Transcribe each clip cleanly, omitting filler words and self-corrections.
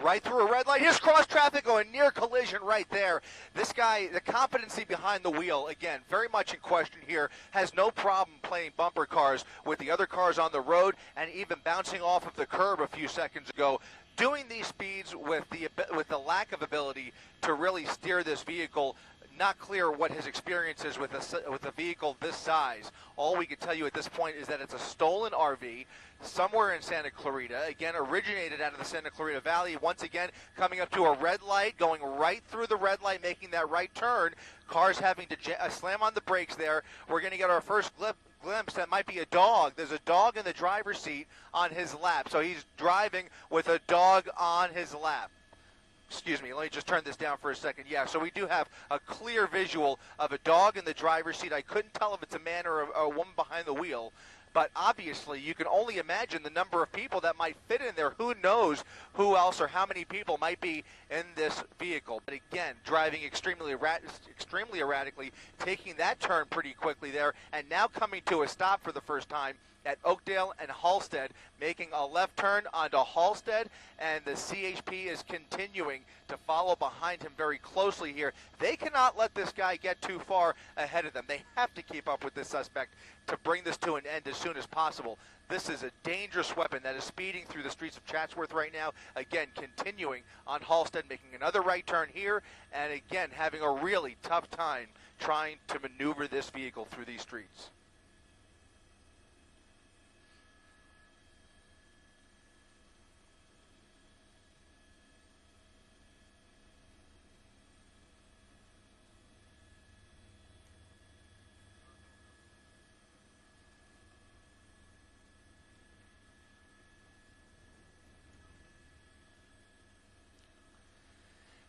right through a red light. Here's cross traffic, going near collision right there. This guy, the competency behind the wheel, again, very much in question here, has no problem playing bumper cars with the other cars on the road and even bouncing off of the curb a few seconds ago. Doing these speeds with the lack of ability to really steer this vehicle. Not clear what his experience is with a vehicle this size. All we can tell you at this point is that it's a stolen RV somewhere in Santa Clarita. Again, originated out of the Santa Clarita Valley. Once again, coming up to a red light, going right through the red light, making that right turn. Cars having to slam on the brakes there. We're going to get our first glimpse. That might be a dog. There's a dog in the driver's seat on his lap. So he's driving with a dog on his lap. Excuse me, let me just turn this down for a second. Yeah, so we do have a clear visual of a dog in the driver's seat. I couldn't tell if it's a man or a woman behind the wheel, but obviously you can only imagine the number of people that might fit in there. Who knows who else or how many people might be in this vehicle. But again, driving extremely erratically, taking that turn pretty quickly there, and now coming to a stop for the first time at Oakdale and Halstead, making a left turn onto Halstead, and the CHP is continuing to follow behind him very closely here. They cannot let this guy get too far ahead of them. They have to keep up with this suspect to bring this to an end as soon as possible. This is a dangerous weapon that is speeding through the streets of Chatsworth right now. Again, continuing on Halstead, making another right turn here, and again, having a really tough time trying to maneuver this vehicle through these streets.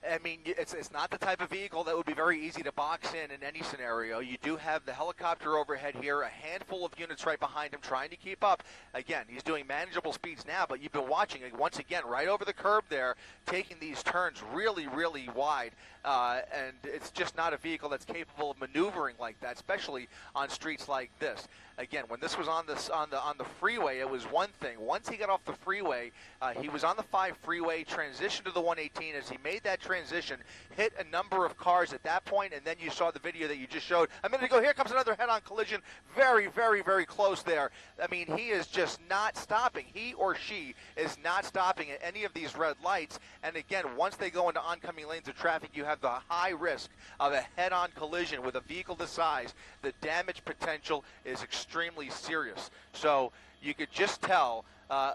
I mean, it's not the type of vehicle that would be very easy to box in any scenario. You do have the helicopter overhead here, a handful of units right behind him trying to keep up. Again, he's doing manageable speeds now, but you've been watching, once again, right over the curb there, taking these turns really, really wide. And it's just not a vehicle that's capable of maneuvering like that, especially on streets like this. Again, when this was on the freeway, it was one thing. Once he got off the freeway, he was on the 5 freeway, transitioned to the 118. As he made that transition, hit a number of cars at that point, and then you saw the video that you just showed a minute ago. Here comes another head-on collision, very, very, very close there. I mean, he is just not stopping. He or she is not stopping at any of these red lights. And again, once they go into oncoming lanes of traffic, you have the high risk of a head-on collision with a vehicle this size. The damage potential is extremely serious. So you could just tell,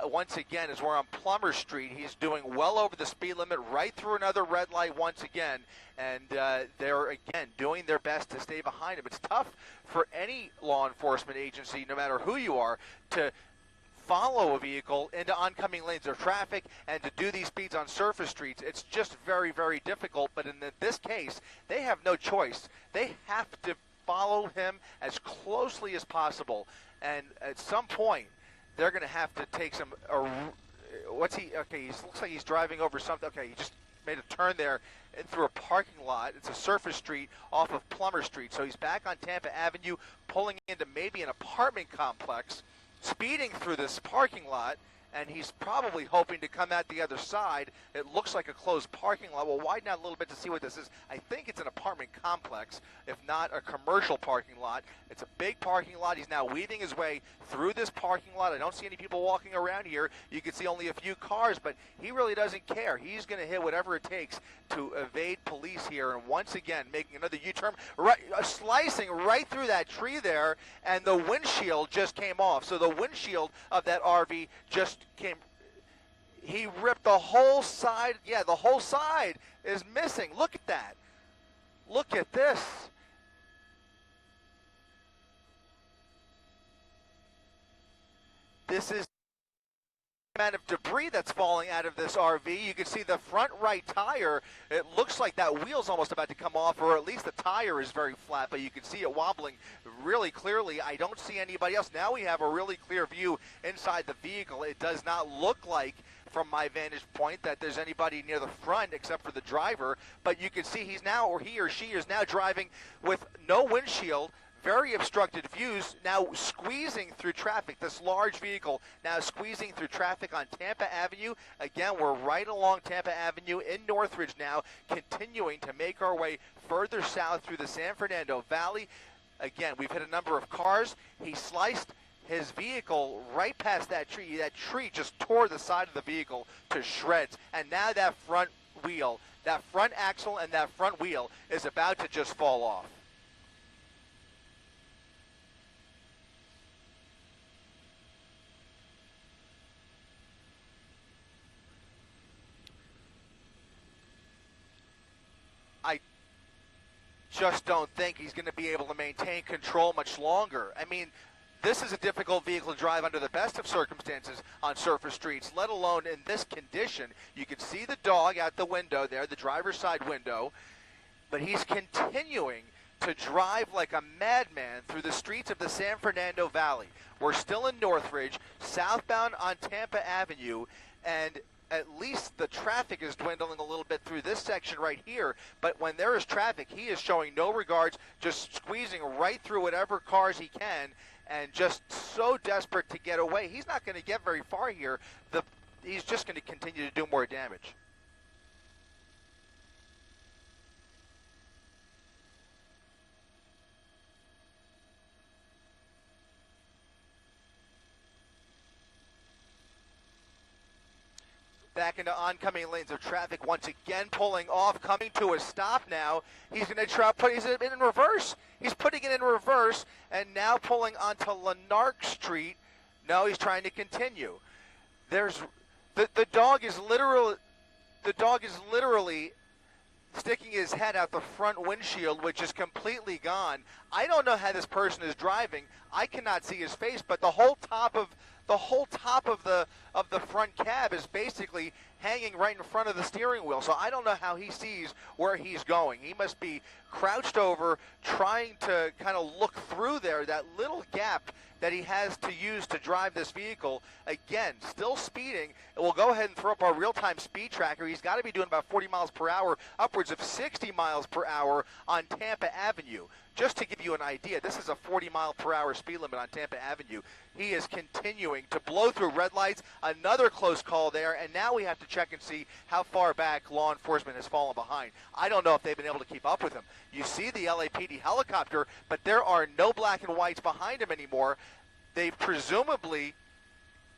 once again, as we're on Plummer Street, he's doing well over the speed limit, right through another red light once again, and they're, again, doing their best to stay behind him. It's tough for any law enforcement agency, no matter who you are, to follow a vehicle into oncoming lanes of traffic and to do these speeds on surface streets. It's just very, very difficult, but in this case, they have no choice. They have to follow him as closely as possible, and at some point they're going to have to take some okay, he looks like he's driving over something. Okay, he just made a turn there and through a parking lot. It's a surface street off of Plummer Street, so he's back on Tampa Avenue, pulling into maybe an apartment complex, speeding through this parking lot, and he's probably hoping to come out the other side. It looks like a closed parking lot. We'll widen out a little bit to see what this is. I think it's an apartment complex, if not a commercial parking lot. It's a big parking lot. He's now weaving his way through this parking lot. I don't see any people walking around here. You can see only a few cars, but he really doesn't care. He's going to hit whatever it takes to evade police here, and once again, making another U-turn, right, slicing right through that tree there, and the windshield just came off. So the windshield of that RV just came. He ripped the whole side. Yeah, the whole side is missing. Look at that. Look at this. This is the amount of debris that's falling out of this RV. You can see the front right tire. It looks like that wheel's almost about to come off, or at least the tire is very flat, but you can see it wobbling really clearly. I don't see anybody else. Now we have a really clear view inside the vehicle. It does not look like, from my vantage point, that there's anybody near the front except for the driver, but you can see he's now, or he or she is now driving with no windshield, very obstructed views, now squeezing through traffic. This large vehicle now squeezing through traffic on Tampa Avenue. Again, we're right along Tampa Avenue in Northridge now, continuing to make our way further south through the San Fernando Valley. Again, we've hit a number of cars. He sliced his vehicle right past that tree. That tree just tore the side of the vehicle to shreds. And now that front wheel, that front axle and that front wheel is about to just fall off. I just don't think he's going to be able to maintain control much longer. I mean, this is a difficult vehicle to drive under the best of circumstances on surface streets, let alone in this condition. You can see the dog out the window there, the driver's side window, but he's continuing to drive like a madman through the streets of the San Fernando Valley. We're still in Northridge, southbound on Tampa Avenue, and at least the traffic is dwindling a little bit through this section right here, but when there is traffic, he is showing no regards, just squeezing right through whatever cars he can, and just so desperate to get away. He's not going to get very far here. He's just going to continue to do more damage. Back into oncoming lanes of traffic, once again pulling off, coming to a stop now. He's going to try put it in reverse. He's putting it in reverse and now pulling onto Lanark Street. No, he's trying to continue. There's the dog is literally sticking his head out the front windshield, which is completely gone. I don't know how this person is driving. I cannot see his face, but the whole top of the front cab is basically hanging right in front of the steering wheel. So I don't know how he sees where he's going. He must be crouched over, trying to kind of look through there, that little gap that he has to use to drive this vehicle. Again, still speeding. We'll go ahead and throw up our real-time speed tracker. He's got to be doing about 40 miles per hour, upwards of 60 miles per hour on Tampa Avenue. Just to give you an idea, this is a 40-mile-per-hour speed limit on Tampa Avenue. He is continuing to blow through red lights. Another close call there, and now we have to check and see how far back law enforcement has fallen behind. I don't know if they've been able to keep up with him. You see the LAPD helicopter, but there are no black and whites behind him anymore. They've presumably...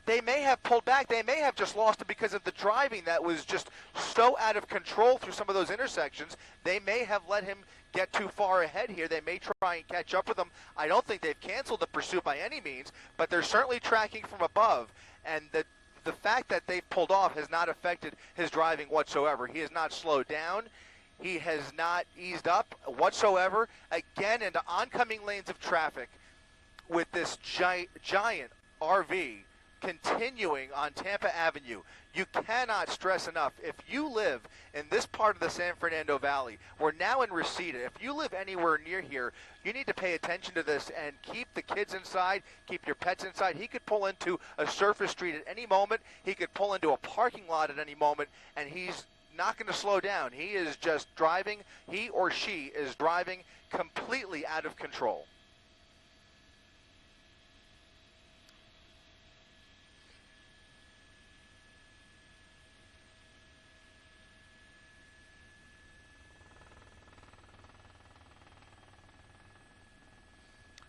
They may have pulled back. They may have just lost it because of the driving that was just so out of control through some of those intersections. They may have let him get too far ahead here. They may try and catch up with him. I don't think they've canceled the pursuit by any means, but they're certainly tracking from above. And the fact that they've pulled off has not affected his driving whatsoever. He has not slowed down. He has not eased up whatsoever. Again, into oncoming lanes of traffic with this giant RV continuing on Tampa Avenue. You cannot stress enough, if you live in this part of the San Fernando Valley, we're now in Reseda. If you live anywhere near here, you need to pay attention to this and keep the kids inside, keep your pets inside. He could pull into a surface street at any moment. He could pull into a parking lot at any moment, and he's not going to slow down. He is just driving. He or she is driving completely out of control.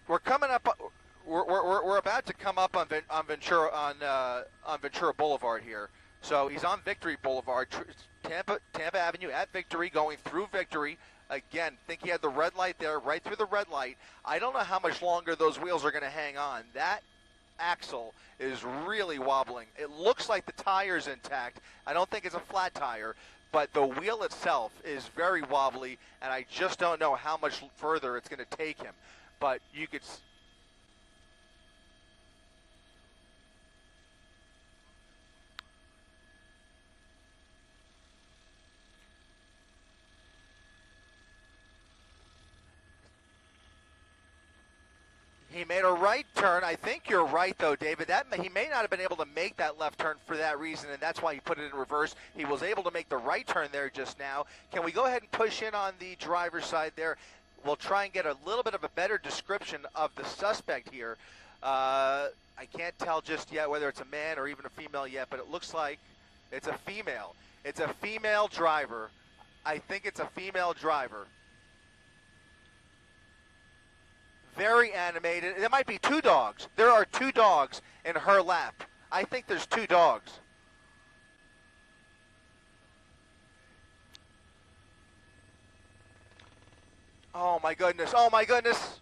We're coming up. We're about to come up on Ventura Boulevard here. So he's on Victory Boulevard, Tampa Avenue at Victory, going through Victory. Again, think he had the red light there, right through the red light. I don't know how much longer those wheels are going to hang on. That axle is really wobbling. It looks like the tire's intact. I don't think it's a flat tire, but the wheel itself is very wobbly, and I just don't know how much further it's going to take him. But you could... He made a right turn. I think you're right, though, David. He may not have been able to make that left turn for that reason, and that's why he put it in reverse. He was able to make the right turn there just now. Can we go ahead and push in on the driver's side there? we'll try and get a little bit of a better description of the suspect here. I can't tell just yet whether it's a man or even a female yet, but it looks like it's a female. It's a female driver. I think it's a female driver. Very animated. There might be two dogs. There are two dogs in her lap. I think there's two dogs. Oh my goodness. Oh my goodness.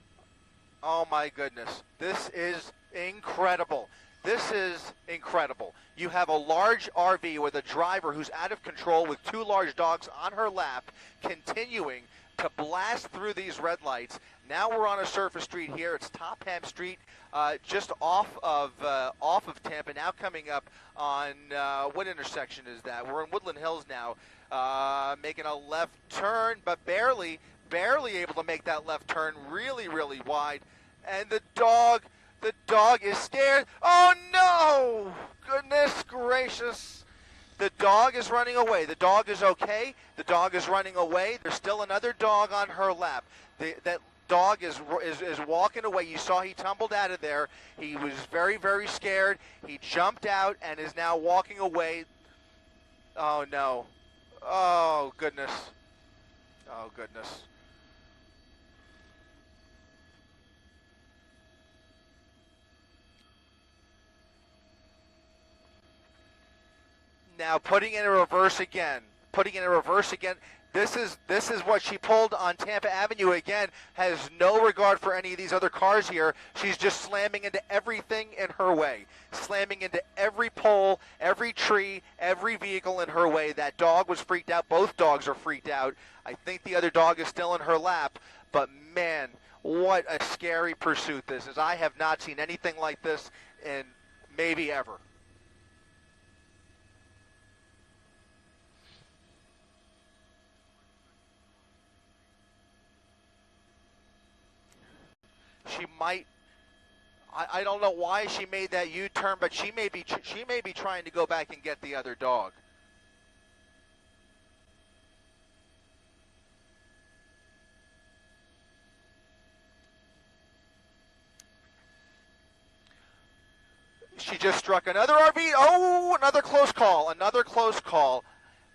Oh my goodness. This is incredible. This is incredible. You have a large RV with a driver who's out of control with two large dogs on her lap, continuing to blast through these red lights. Now we're on a surface street here. It's Topham Street, just off of Tampa. Now coming up on what intersection is that? We're in Woodland Hills now, making a left turn, but barely able to make that left turn. Really wide, and the dog is scared. Oh no! Goodness gracious! The dog is running away. The dog is okay. The dog is running away. There's still another dog on her lap. That dog is walking away. You saw he tumbled out of there. He was very scared. He jumped out and is now walking away. Oh no. Oh goodness. Oh goodness. Now putting in a reverse again. This is what she pulled on Tampa Avenue again. Has no regard for any of these other cars here. She's just slamming into everything in her way. Slamming into every pole, every tree, every vehicle in her way. That dog was freaked out. Both dogs are freaked out. I think the other dog is still in her lap. But man, what a scary pursuit this is. I have not seen anything like this in maybe ever. She might. I don't know why she made that U-turn, but she may be trying to go back and get the other dog. She just struck another RV. Oh, another close call. Another close call.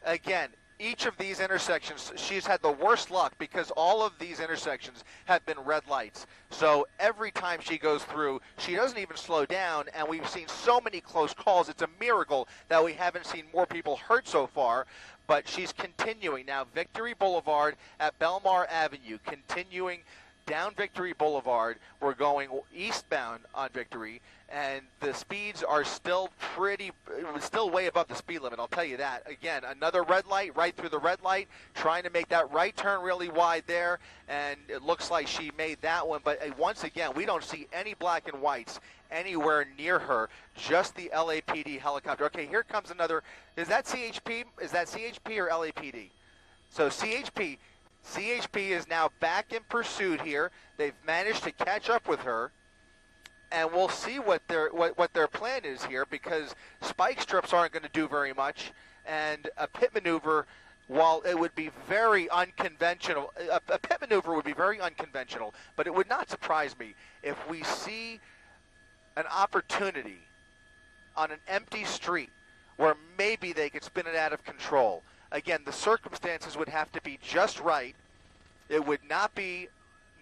Again, each of these intersections, she's had the worst luck because all of these intersections have been red lights. So every time she goes through, she doesn't even slow down, and we've seen so many close calls. It's a miracle that we haven't seen more people hurt so far, but she's continuing. Now, Victory Boulevard at Belmar Avenue, continuing down Victory Boulevard. We're going eastbound on Victory, and the speeds are still way above the speed limit, I'll tell you that. Again, another red light, right through the red light, trying to make that right turn really wide there, and it looks like she made that one. But once again, we don't see any black and whites anywhere near her, just the LAPD helicopter. Okay, here comes another. Is that CHP? Is that CHP or LAPD? So CHP is now back in pursuit here. They've managed to catch up with her, and we'll see what their plan is here, because spike strips aren't going to do very much, and a pit maneuver, while it would be very unconventional, a pit maneuver would be very unconventional, but it would not surprise me if we see an opportunity on an empty street where maybe they could spin it out of control. Again, the circumstances would have to be just right. It would not be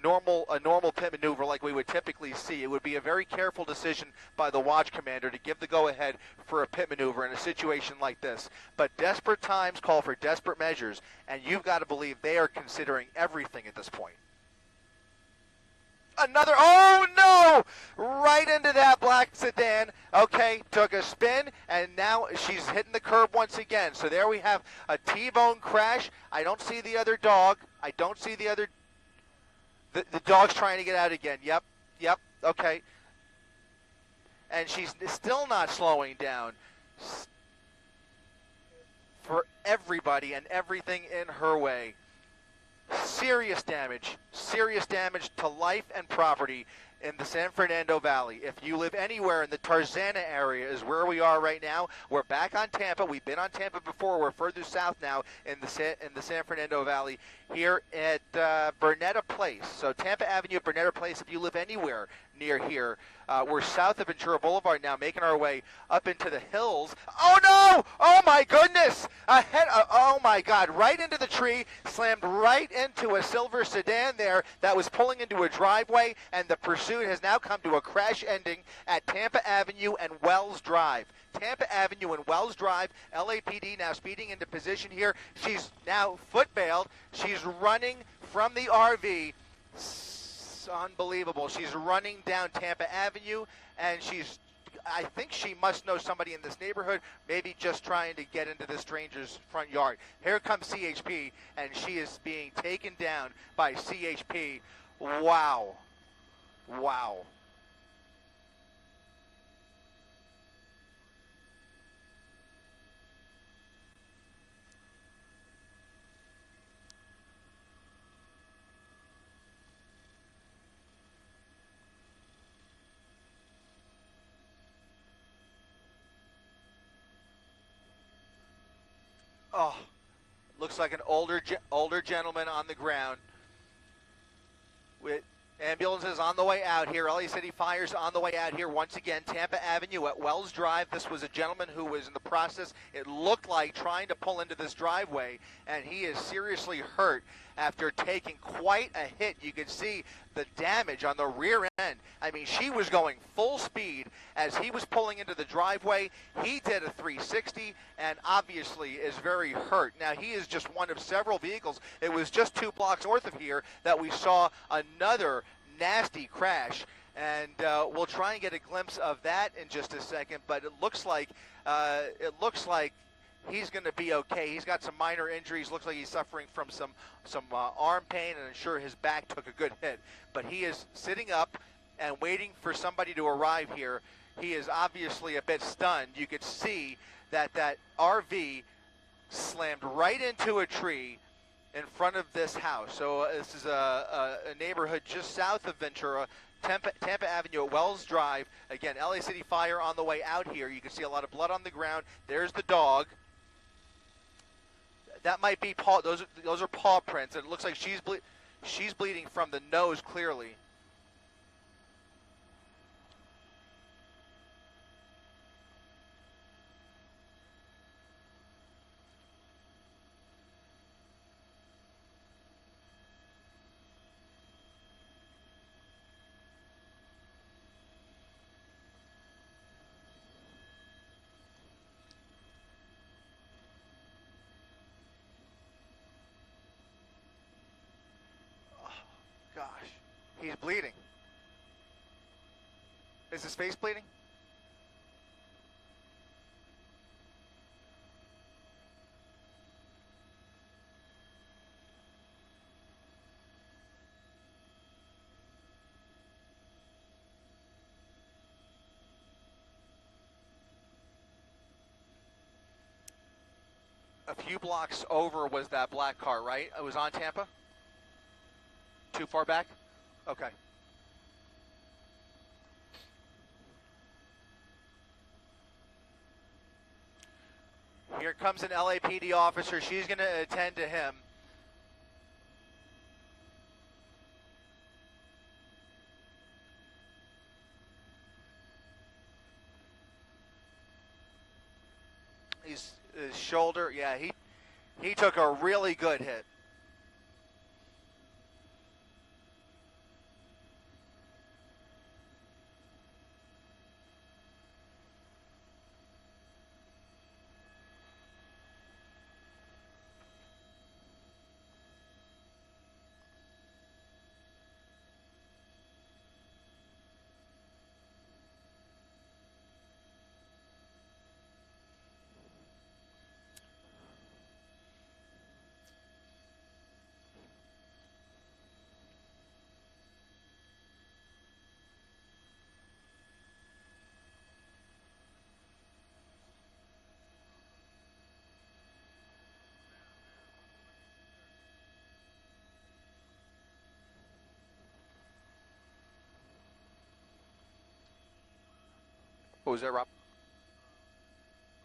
a normal pit maneuver like we would typically see. It would be a very careful decision by the watch commander to give the go-ahead for a pit maneuver in a situation like this. But desperate times call for desperate measures, and you've got to believe they are considering everything at this point. Another, oh no! Right into that black sedan. Okay, took a spin, and now she's hitting the curb once again. So there we have a T-bone crash. I don't see the other dog. I don't see the other. The dog's trying to get out again. Yep, okay. And she's still not slowing down. For everybody and everything in her way. serious damage to life and property in the San Fernando Valley. If you live anywhere in the Tarzana area is where we are right now. We're back on Tampa. We've been on Tampa before. We're further south now in the San Fernando Valley here at Burnetta Place. So Tampa Avenue, Burnetta Place, if you live anywhere near here. We're south of Ventura Boulevard now, making our way up into the hills. Oh, no! Oh, my goodness! Oh, my God. Right into the tree, slammed right into a silver sedan there that was pulling into a driveway, and the pursuit has now come to a crash ending at Tampa Avenue and Wells Drive. Tampa Avenue and Wells Drive, LAPD now speeding into position here. She's now foot-bailed. She's running from the RV. Unbelievable. She's running down Tampa Avenue, and I think she must know somebody in this neighborhood, maybe just trying to get into the stranger's front yard. Here comes CHP, and she is being taken down by CHP. Wow. Wow. Oh, looks like an older gentleman on the ground. With ambulances on the way out here. LA City Fire's on the way out here once again. Tampa Avenue at Wells Drive. This was a gentleman who was in the process, it looked like, trying to pull into this driveway, and he is seriously hurt after taking quite a hit. You can see the damage on the rear end. I mean, she was going full speed as he was pulling into the driveway. He did a 360 and obviously is very hurt. Now, he is just one of several vehicles. It was just 2 blocks north of here that we saw another nasty crash. And we'll try and get a glimpse of that in just a second. But it looks like he's going to be okay. He's got some minor injuries. Looks like he's suffering from some arm pain, and I'm sure his back took a good hit. But he is sitting up and waiting for somebody to arrive here. He is obviously a bit stunned. You could see that RV slammed right into a tree in front of this house. So this is a neighborhood just south of Ventura, Tampa Avenue at Wells Drive. Again, LA City Fire on the way out here. You can see a lot of blood on the ground. There's the dog. That might be paw. Those are paw prints. And it looks like she's bleeding from the nose clearly. Gosh, he's bleeding. Is his face bleeding? A few blocks over was that black car, right? It was on Tampa? Too far back? Okay. Here comes an LAPD officer. She's going to attend to him. His shoulder, yeah, he took a really good hit. was there, Rob?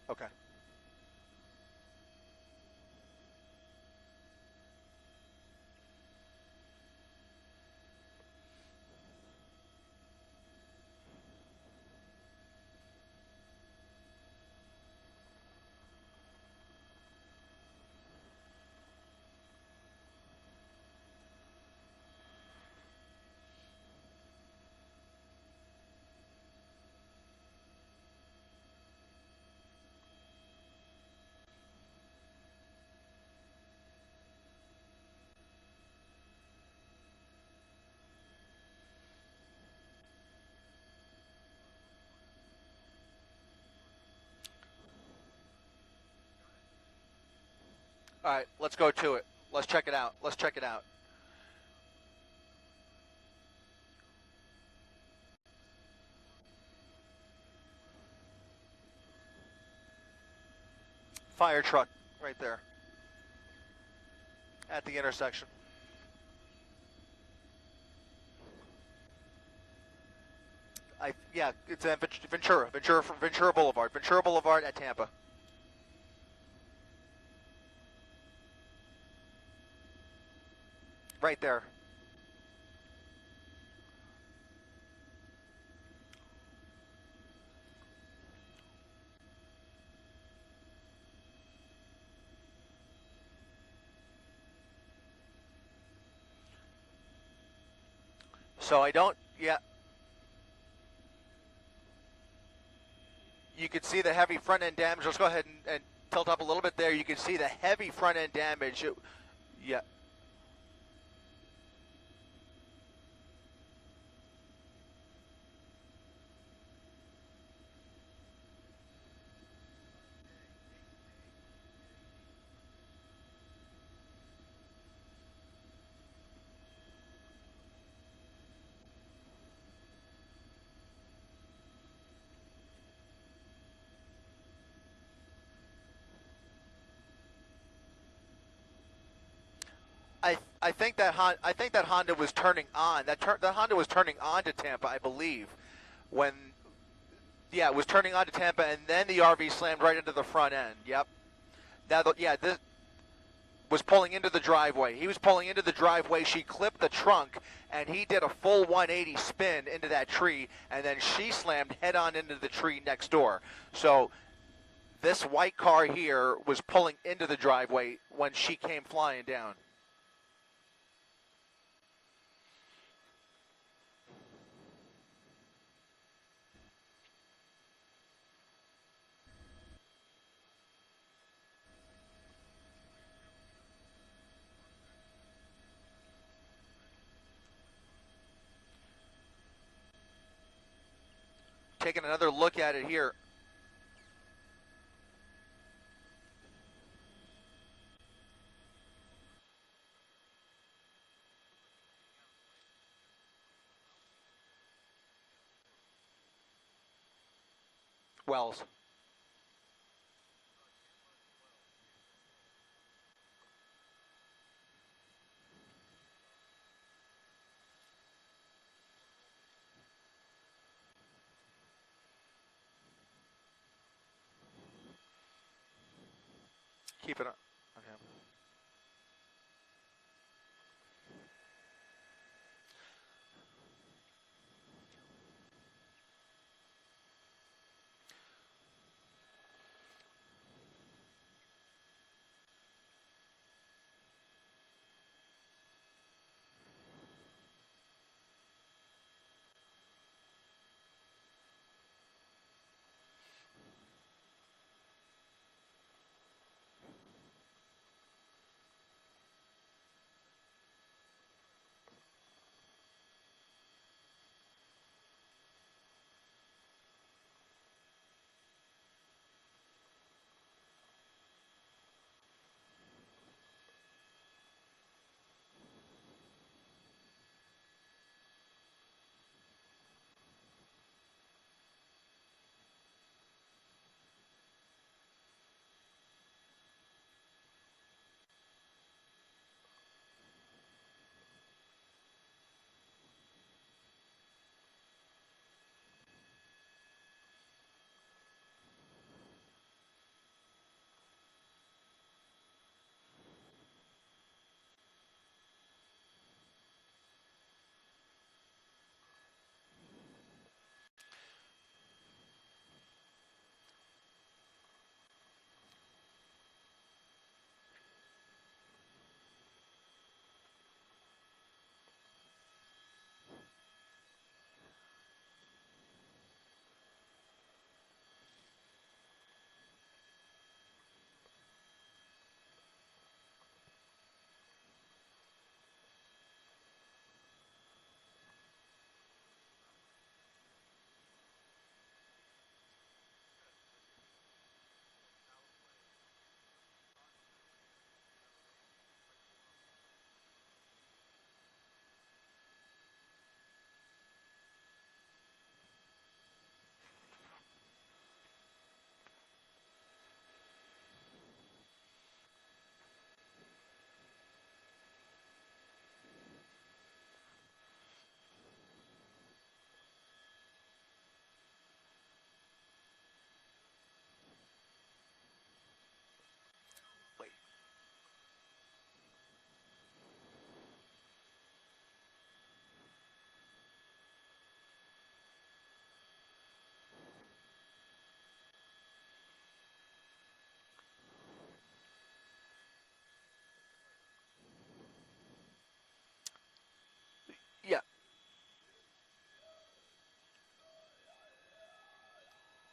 Okay. All right, let's go to it. Let's check it out. Let's check it out. Fire truck right there at the intersection. Yeah, it's Ventura Boulevard at Tampa. Right there. So I don't, yeah. You can see the heavy front end damage. Let's go ahead and tilt up a little bit there. You can see the heavy front end damage. Yeah. I think that Honda was turning on. That Honda was turning on to Tampa, I believe, when it was turning on to Tampa, and then the RV slammed right into the front end. Yep. This was pulling into the driveway. He was pulling into the driveway. She clipped the trunk, and he did a full 180 spin into that tree, and then she slammed head on into the tree next door. So this white car here was pulling into the driveway when she came flying down. Taking another look at it here. Wells. Keep it up. Okay.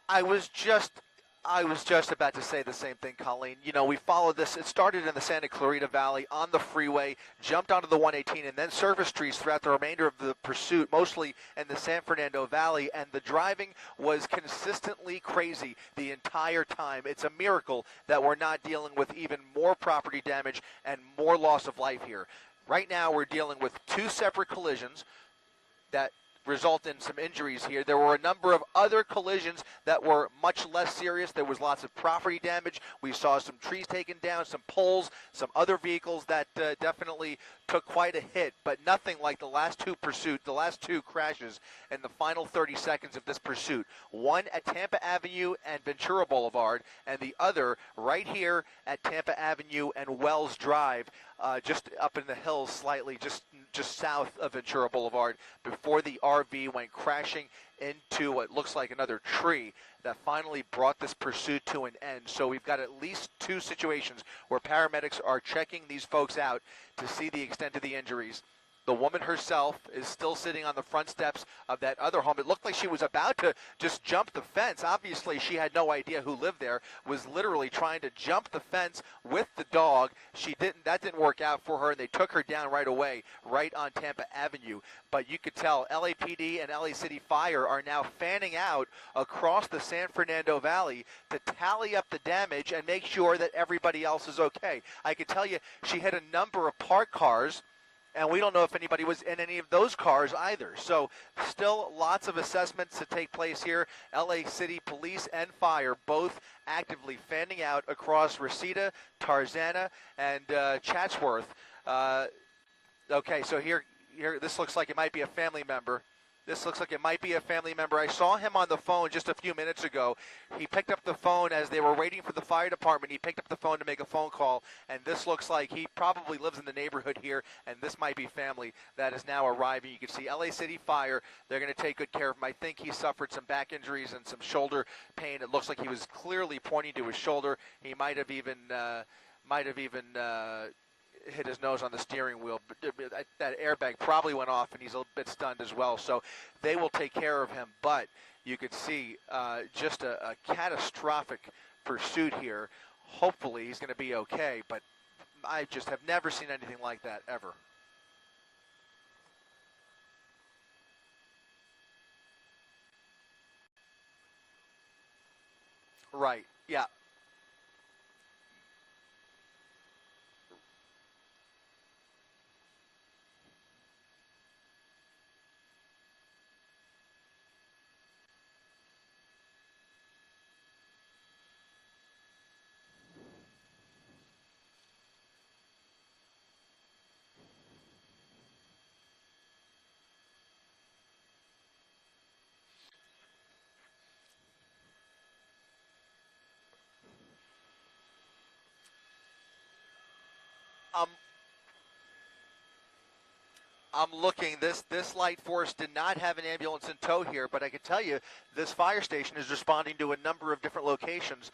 I was just I was just about to say the same thing, Colleen. You know, we followed this. It started in the Santa Clarita Valley on the freeway, jumped onto the 118, and then service trees throughout the remainder of the pursuit, mostly in the San Fernando Valley. And the driving was consistently crazy the entire time. It's a miracle that we're not dealing with even more property damage and more loss of life here. Right now, we're dealing with two separate collisions that result in some injuries here. There were a number of other collisions that were much less serious. There was lots of property damage. We saw some trees taken down, some poles, some other vehicles that definitely took quite a hit, but nothing like the last two crashes in the final 30 seconds of this pursuit. One at Tampa Avenue and Ventura Boulevard, and the other right here at Tampa Avenue and Wells Drive, just up in the hills slightly, just south of Ventura Boulevard, before the RV went crashing into what looks like another tree that finally brought this pursuit to an end. So we've got at least two situations where paramedics are checking these folks out to see the extent of the injuries. The woman herself is still sitting on the front steps of that other home. It looked like she was about to just jump the fence. Obviously, she had no idea who lived there, was literally trying to jump the fence with the dog. That didn't work out for her, and they took her down right away, right on Tampa Avenue. But you could tell LAPD and LA City Fire are now fanning out across the San Fernando Valley to tally up the damage and make sure that everybody else is okay. I could tell you she hit a number of parked cars, and we don't know if anybody was in any of those cars either. So still lots of assessments to take place here. LA City Police and Fire both actively fanning out across Reseda, Tarzana, and Chatsworth. Okay, so here, this looks like it might be a family member. I saw him on the phone just a few minutes ago. He picked up the phone as they were waiting for the fire department. He picked up the phone to make a phone call, and this looks like he probably lives in the neighborhood here, and this might be family that is now arriving. You can see LA City Fire. They're going to take good care of him. I think he suffered some back injuries and some shoulder pain. It looks like he was clearly pointing to his shoulder. He might have even hit his nose on the steering wheel. That airbag probably went off, and he's a bit stunned as well. So they will take care of him. But you could see just a catastrophic pursuit here. Hopefully he's going to be okay, but I just have never seen anything like that ever. Right, yeah. Um, I'm looking. This light force did not have an ambulance in tow here, but I can tell you this fire station is responding to a number of different locations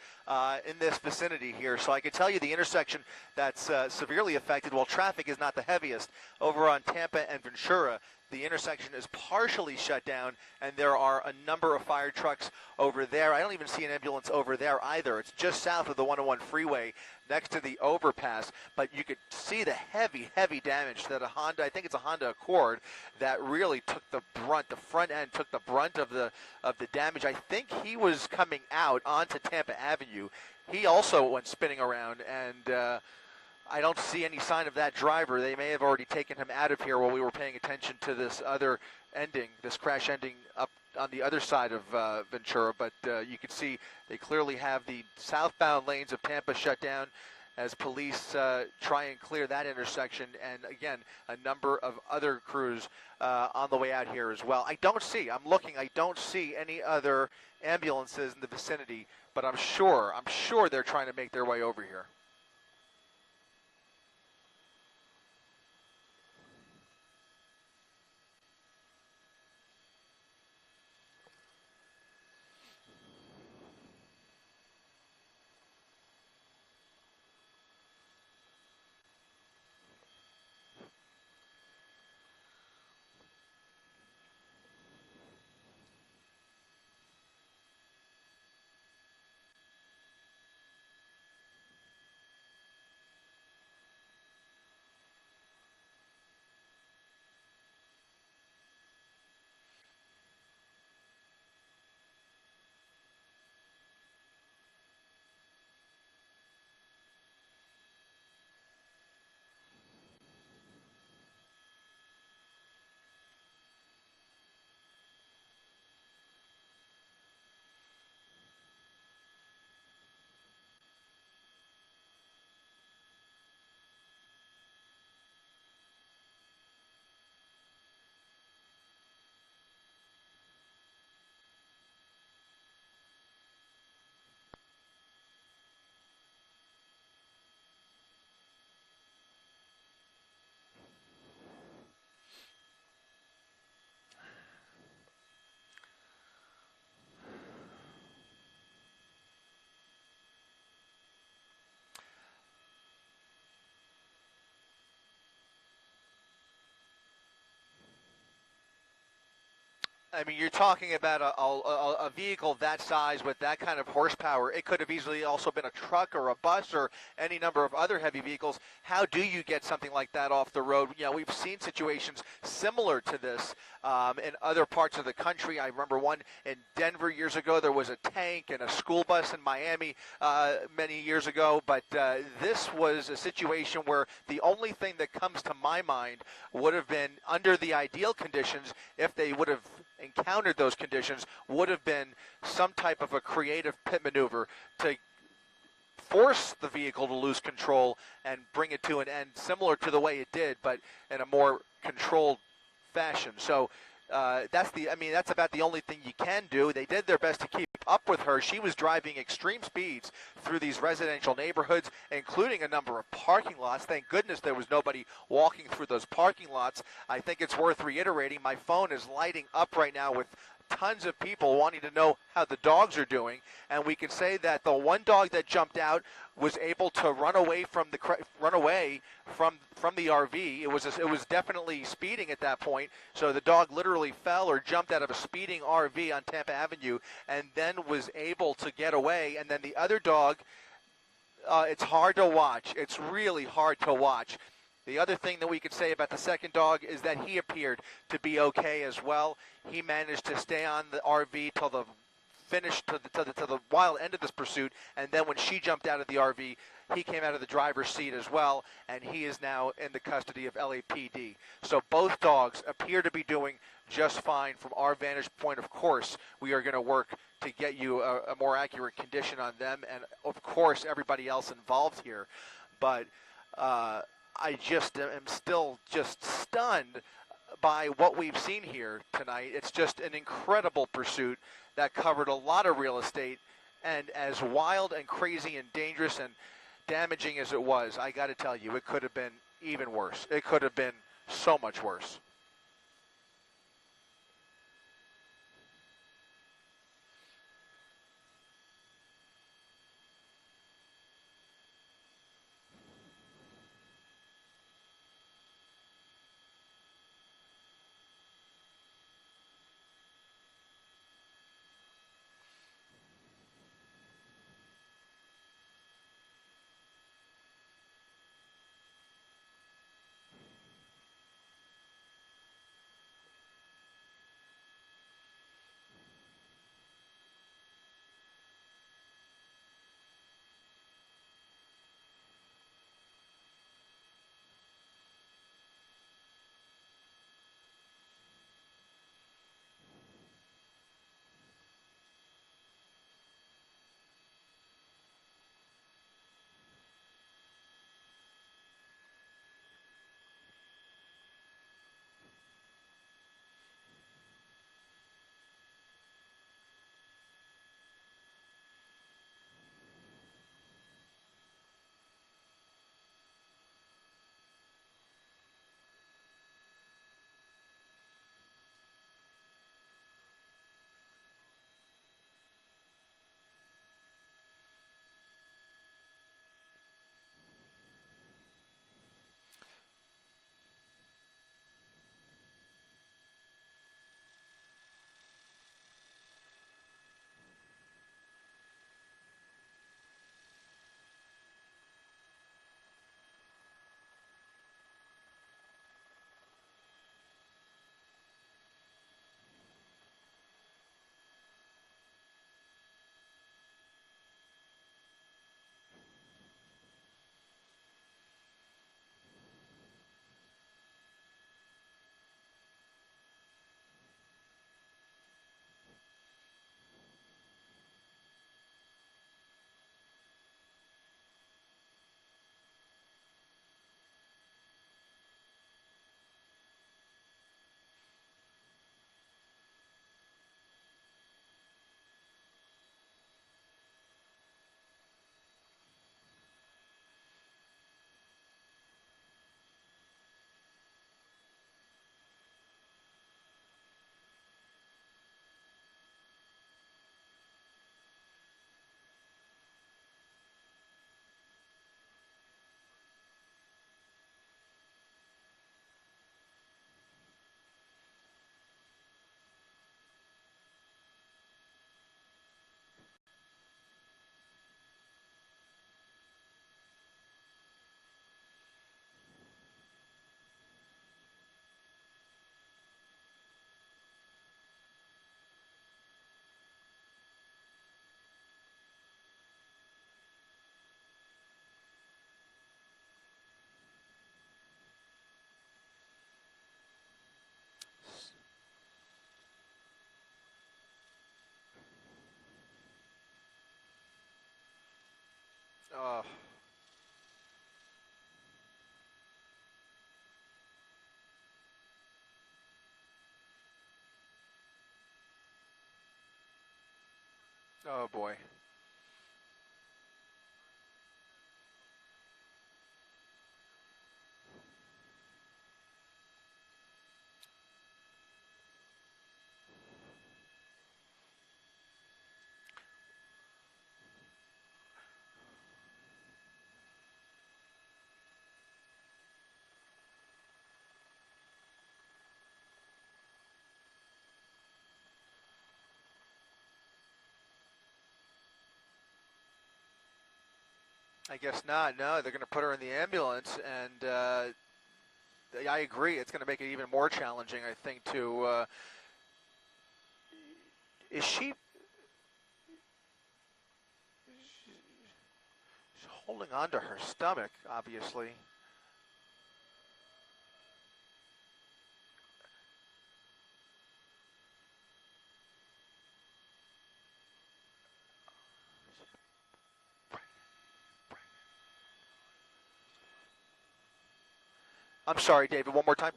in this vicinity here. So I can tell you the intersection that's severely affected, while traffic is not the heaviest, over on Tampa and Ventura. The intersection is partially shut down, and there are a number of fire trucks over there. I don't even see an ambulance over there either. It's just south of the 101 freeway next to the overpass, but you could see the heavy damage that a Honda, I think it's a Honda Accord, that really took the brunt. The front end took the brunt of the damage. I think he was coming out onto Tampa Avenue. He also went spinning around, and I don't see any sign of that driver. They may have already taken him out of here while we were paying attention to this other ending, this crash ending up on the other side of Ventura. But you can see they clearly have the southbound lanes of Tampa shut down as police try and clear that intersection. And again, a number of other crews on the way out here as well. I don't see any other ambulances in the vicinity, but I'm sure they're trying to make their way over here. I mean, you're talking about a vehicle that size with that kind of horsepower. It could have easily also been a truck or a bus or any number of other heavy vehicles. How do you get something like that off the road? You know, we've seen situations similar to this in other parts of the country. I remember one in Denver years ago. There was a tank and a school bus in Miami many years ago. But this was a situation where the only thing that comes to my mind would have been, under the ideal conditions, if they would have encountered those conditions, would have been some type of a creative pit maneuver to force the vehicle to lose control and bring it to an end, similar to the way it did, but in a more controlled fashion. So that's about the only thing you can do. They did their best to keep up with her. She was driving extreme speeds through these residential neighborhoods, including a number of parking lots. Thank goodness there was nobody walking through those parking lots. I think it's worth reiterating. My phone is lighting up right now with tons of people wanting to know how the dogs are doing, and we can say that the one dog that jumped out was able to run away from the RV. It was definitely speeding at that point, so the dog literally fell or jumped out of a speeding RV on Tampa Avenue and then was able to get away. And then the other dog, it's hard to watch. It's really hard to watch. The other thing that we could say about the second dog is that he appeared to be okay as well. He managed to stay on the RV till the finish, to the wild end of this pursuit, and then when she jumped out of the RV, he came out of the driver's seat as well, and he is now in the custody of LAPD. So both dogs appear to be doing just fine from our vantage point. Of course, we are going to work to get you a more accurate condition on them, and of course everybody else involved here. But I just am still just stunned by what we've seen here tonight. It's just an incredible pursuit that covered a lot of real estate, and as wild and crazy and dangerous and damaging as it was, I got to tell you, it could have been even worse. It could have been so much worse. Oh. Oh, boy. I guess not. No, they're going to put her in the ambulance, and I agree. It's going to make it even more challenging, I think, to... is she... She's holding on to her stomach, obviously. I'm sorry, David, one more time.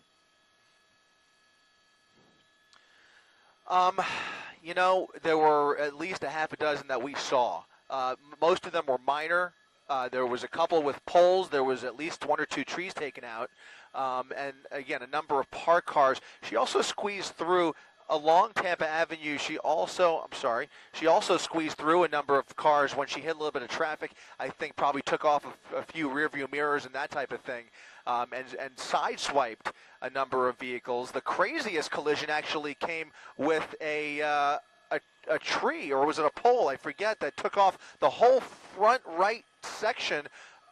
Um, you know, there were at least a half a dozen that we saw. Most of them were minor. There was a couple with poles. There was at least one or two trees taken out. And again, a number of parked cars. She also squeezed through along Tampa Avenue. She also squeezed through a number of cars when she hit a little bit of traffic. I think probably took off a few rear view mirrors and that type of thing. And sideswiped a number of vehicles. The craziest collision actually came with a tree, or was it a pole? I forget, that took off the whole front right section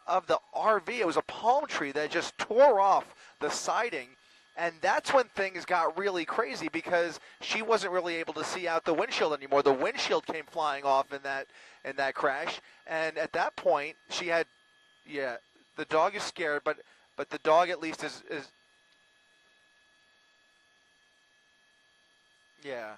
of the RV. It was a palm tree that just tore off the siding. And that's when things got really crazy, because she wasn't really able to see out the windshield anymore. The windshield came flying off in that crash. And at that point, she had, the dog is scared, but the dog at least is yeah.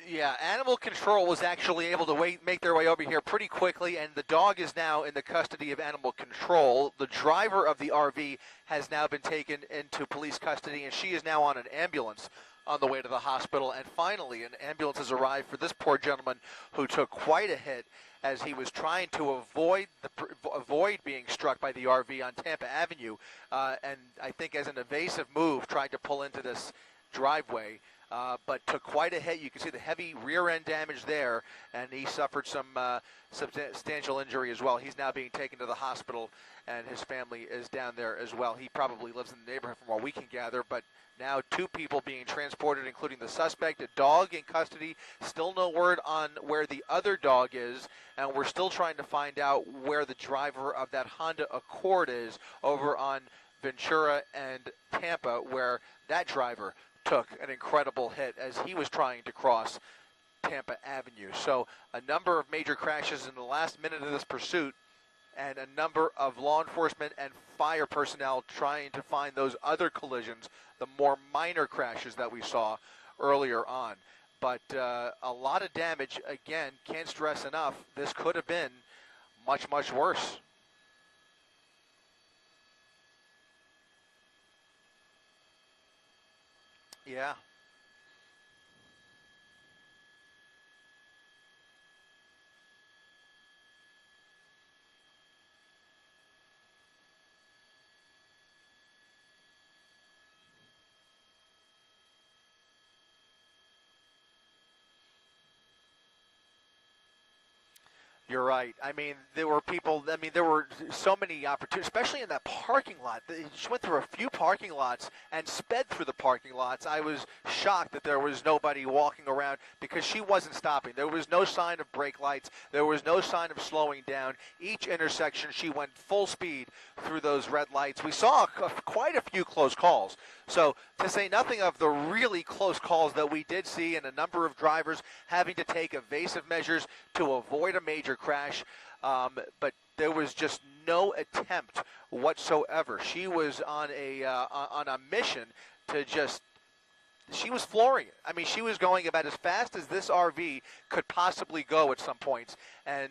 Yeah, animal control was actually able to make their way over here pretty quickly, and the dog is now in the custody of animal control. The driver of the RV has now been taken into police custody, and she is now on an ambulance on the way to the hospital. And finally, an ambulance has arrived for this poor gentleman who took quite a hit as he was trying to avoid being struck by the RV on Tampa Avenue, and I think as an evasive move tried to pull into this driveway. but took quite a hit. You can see the heavy rear end damage there, and he suffered some substantial injury as well. He's now being taken to the hospital, and his family is down there as well. He probably lives in the neighborhood from what we can gather, but now 2 people being transported, including the suspect, a dog in custody. Still no word on where the other dog is, and we're still trying to find out where the driver of that Honda Accord is over on Ventura and Tampa, where that driver took an incredible hit as he was trying to cross Tampa Avenue. So a number of major crashes in the last minute of this pursuit, and a number of law enforcement and fire personnel trying to find those other collisions, the more minor crashes that we saw earlier on. But a lot of damage. Again, can't stress enough, this could have been much, much worse. Yeah. You're right. I mean, there were people, I mean, there were so many opportunities, especially in that parking lot. She went through a few parking lots and sped through the parking lots. I was shocked that there was nobody walking around because she wasn't stopping. There was no sign of brake lights. There was no sign of slowing down. Each intersection, she went full speed through those red lights. We saw quite a few close calls. So to say nothing of the really close calls that we did see, and a number of drivers having to take evasive measures to avoid a major crash, but there was just no attempt whatsoever. She was on a mission to just, she was flooring it. I mean, she was going about as fast as this RV could possibly go at some points. And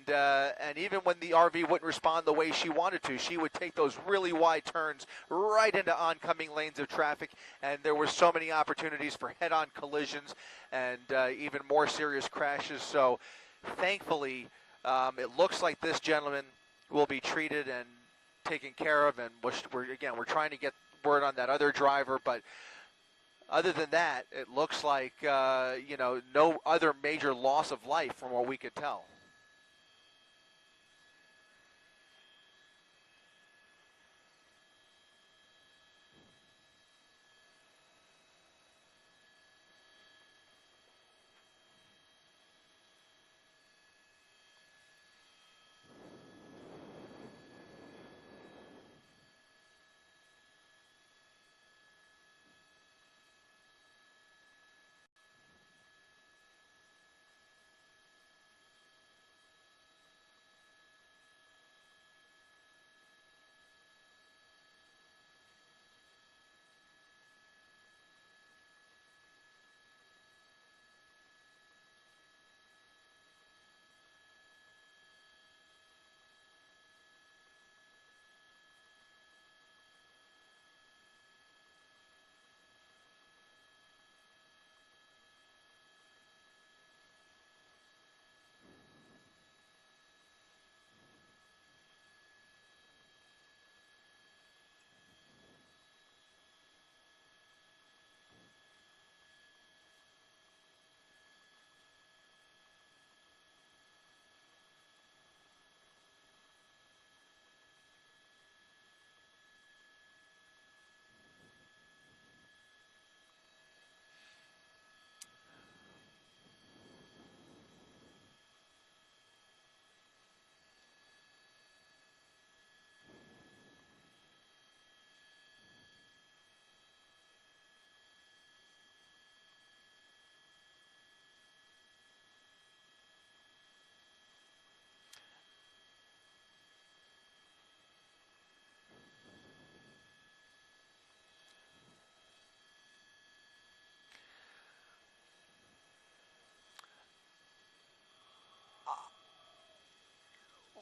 even when the RV wouldn't respond the way she wanted to, she would take those really wide turns right into oncoming lanes of traffic. And there were so many opportunities for head-on collisions and even more serious crashes. So thankfully, it looks like this gentleman will be treated and taken care of. And we're trying to get word on that other driver, but other than that, it looks like, no other major loss of life from what we could tell.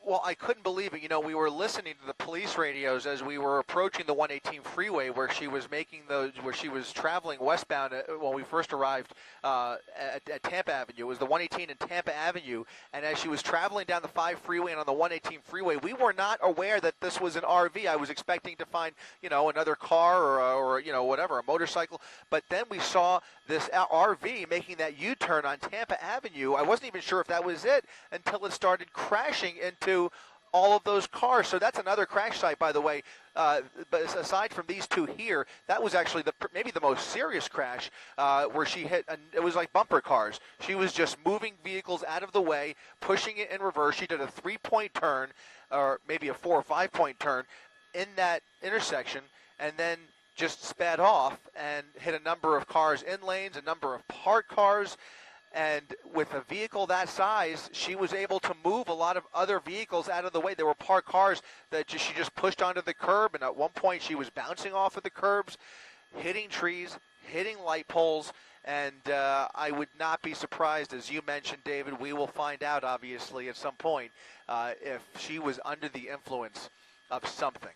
Well, I couldn't believe it. You know, we were listening to the police radios as we were approaching the 118 freeway, where she was where she was traveling westbound when we first arrived at Tampa Avenue. It was the 118 and Tampa Avenue, and as she was traveling down the 5 freeway and on the 118 freeway, we were not aware that this was an RV. I was expecting to find, you know, another car or you know, whatever, a motorcycle. But then we saw this RV making that U-turn on Tampa Avenue. I wasn't even sure if that was it until it started crashing into all of those cars. So that's another crash site, by the way. But aside from these two here, that was actually maybe the most serious crash where she hit. It was like bumper cars. She was just moving vehicles out of the way, pushing it in reverse. She did a 3-point turn, or maybe a 4 or 5-point turn in that intersection, and then just sped off and hit a number of cars in lanes, a number of parked cars. And with a vehicle that size, she was able to move a lot of other vehicles out of the way. There were parked cars that she just pushed onto the curb, and at one point she was bouncing off of the curbs, hitting trees, hitting light poles, and I would not be surprised, as you mentioned, David, we will find out, obviously, at some point, if she was under the influence of something.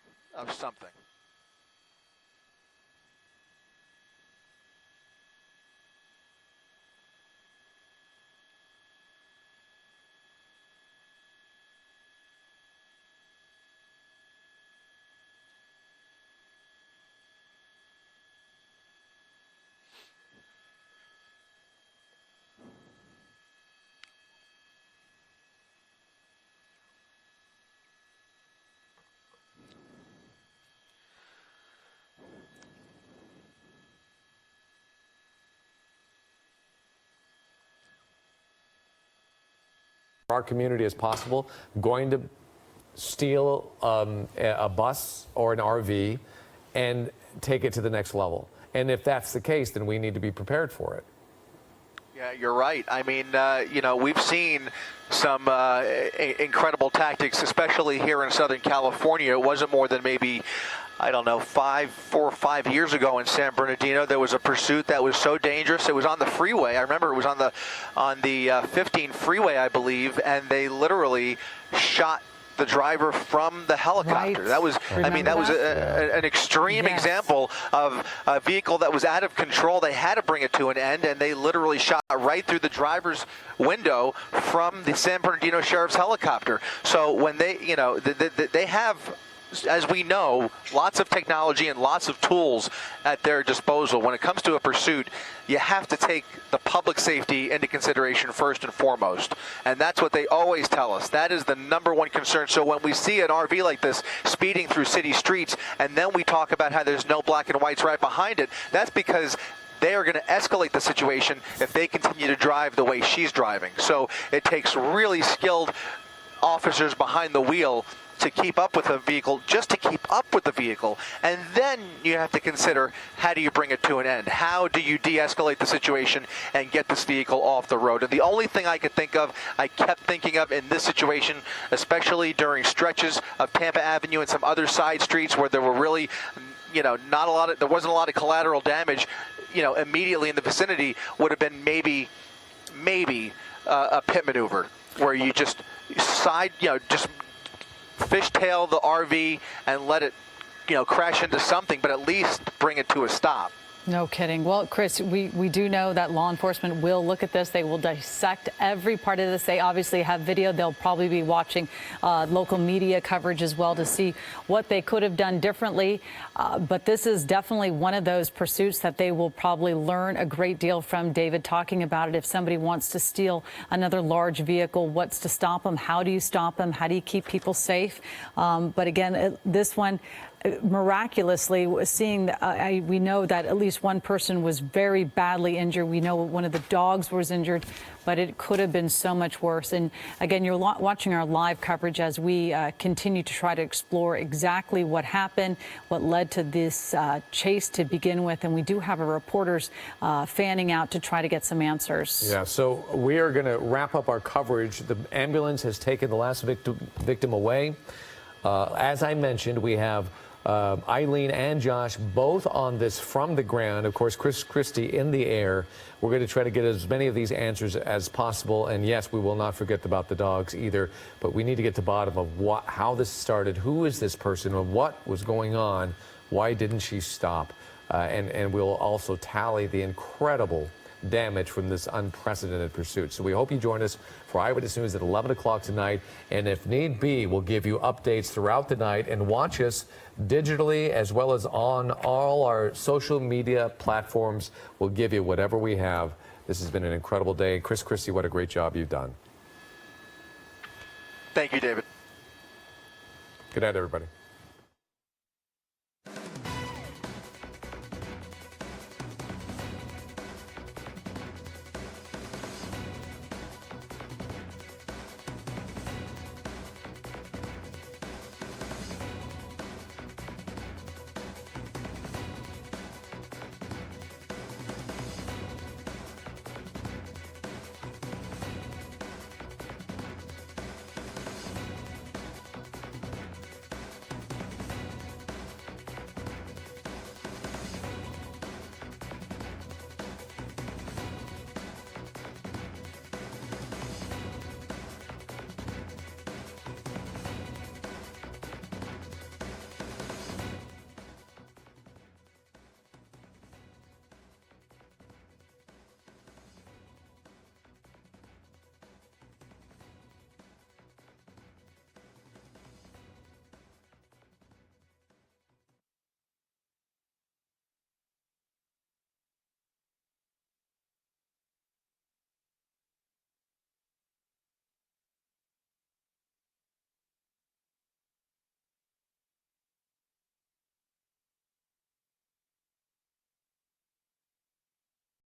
Our community as possible, going to steal a bus or an RV and take it to the next level. And if that's the case, then we need to be prepared for it. Yeah, you're right. I mean, you know, we've seen some incredible tactics, especially here in Southern California. It wasn't more than maybe, I don't know, 4 or 5 years ago in San Bernardino, there was a pursuit that was so dangerous. It was on the freeway. I remember it was on the 15 freeway, I believe, and they literally shot the driver from the helicopter. Right. That was, I mean, that was an extreme example of a vehicle that was out of control. They had to bring it to an end, and they literally shot right through the driver's window from the San Bernardino Sheriff's helicopter. So when they, you know, they have, as we know, lots of technology and lots of tools at their disposal. When it comes to a pursuit, you have to take the public safety into consideration first and foremost. And that's what they always tell us. That is the number one concern. So when we see an RV like this speeding through city streets, and then we talk about how there's no black and whites right behind it, that's because they are going to escalate the situation if they continue to drive the way she's driving. So it takes really skilled officers behind the wheel to keep up with a vehicle, just to keep up with the vehicle. And then you have to consider, how do you bring it to an end? How do you de-escalate the situation and get this vehicle off the road? And the only thing I could think of, I kept thinking of in this situation, especially during stretches of Tampa Avenue and some other side streets where there were really, you know, there wasn't a lot of collateral damage, you know, immediately in the vicinity, would have been maybe a pit maneuver where you just just fishtail the RV and let it, you know, crash into something, but at least bring it to a stop. No kidding. Well, Chris, we do know that law enforcement will look at this. They will dissect every part of this. They obviously have video. They'll probably be watching local media coverage as well to see what they could have done differently. But this is definitely one of those pursuits that they will probably learn a great deal from. David talking about it. If somebody wants to steal another large vehicle, what's to stop them? How do you stop them? How do you keep people safe? But again, this one, miraculously, seeing we know that at least one person was very badly injured. We know one of the dogs was injured, but it could have been so much worse. And again, you're watching our live coverage as we continue to try to explore exactly what happened, what led to this chase to begin with. And we do have our reporters fanning out to try to get some answers. Yeah, so we are going to wrap up our coverage. The ambulance has taken the last victim away. As I mentioned, we have Eileen and Josh both on this from the ground. Of course, Chris Christie in the air. We're going to try to get as many of these answers as possible. And yes, we will not forget about the dogs either. But we need to get to the bottom of how this started. Who is this person? And what was going on? Why didn't she stop? And we'll also tally the incredible damage from this unprecedented pursuit. So we hope you join us for Eyewitness News at 11 o'clock tonight. And if need be, we'll give you updates throughout the night, and watch us digitally as well as on all our social media platforms. We'll give you whatever we have. This has been an incredible day. Chris Christie, what a great job you've done. Thank you, David. Good night, everybody.